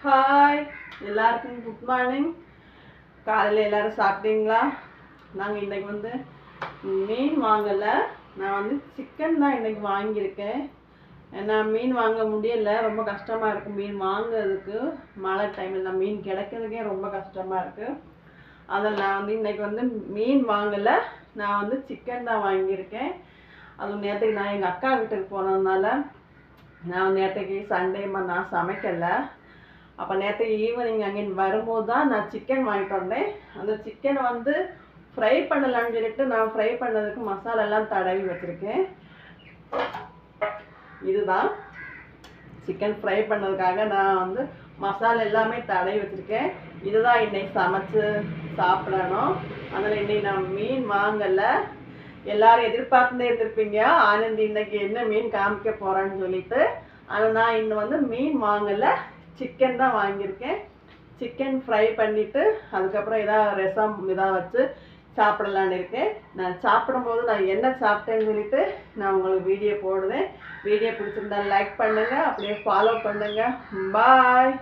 Hi எல்லாருக்கும் good morning. காலையில் எல்லோரும் சாப்பிட்டீங்களா? நாங்கள் இன்றைக்கி வந்து மீன் வாங்கலை, நான் வந்து சிக்கன் தான் இன்றைக்கி வாங்கியிருக்கேன். ஏன்னா மீன் வாங்க முடியலை, ரொம்ப கஷ்டமாக இருக்குது மீன் வாங்குறதுக்கு. மழை டைமில் தான் மீன் கிடைக்கிறதுக்கே ரொம்ப கஷ்டமாக இருக்குது. அதில் நான் வந்து இன்றைக்கி வந்து மீன் வாங்கலை, நான் வந்து சிக்கன் தான் வாங்கியிருக்கேன். அதுவும் நேற்றுக்கு நான் எங்கள் அக்கா வீட்டுக்கு போனதுனால நான் நேற்றுக்கு சண்டேமா நான் சமைக்கலை. அப்போ நேற்று ஈவினிங் அங்கேன்னு வரும்போது தான் நான் சிக்கன் வாங்கிட்டு வந்தேன். அந்த சிக்கனை வந்து ஃப்ரை பண்ணலான்னு சொல்லிட்டு நான் ஃப்ரை பண்ணதுக்கு மசாலாலாம் தடவி வச்சுருக்கேன். இதுதான் சிக்கன் ஃப்ரை பண்ணதுக்காக நான் வந்து மசாலா எல்லாமே தடவி வச்சுருக்கேன். இதுதான் இன்னைக்கு சமைச்சு சாப்பிடணும். அதில் இன்னைக்கு நான் மீன் வாங்கலை. எல்லாரும் எதிர்பார்த்துட்டே இருந்திருப்பீங்க, ஆனந்தி இன்னைக்கு என்ன மீன் காமிக்க போகிறான்னு சொல்லிட்டு. ஆனால் நான் இன்னும் வந்து மீன் வாங்கலை, சிக்கன் தான் வாங்கியிருக்கேன். சிக்கன் ஃப்ரை பண்ணிவிட்டு அதுக்கப்புறம் ஏதாவது ரசம் இதாக வச்சு சாப்பிடலான்னு இருக்கேன். நான் சாப்பிடும்போது நான் என்ன சாப்பிட்டேன்னு சொல்லிட்டு நான் உங்களுக்கு வீடியோ போடுவேன். வீடியோ பிடிச்சிருந்தா லைக் பண்ணுங்கள், அப்படியே ஃபாலோ பண்ணுங்கள். பாய்.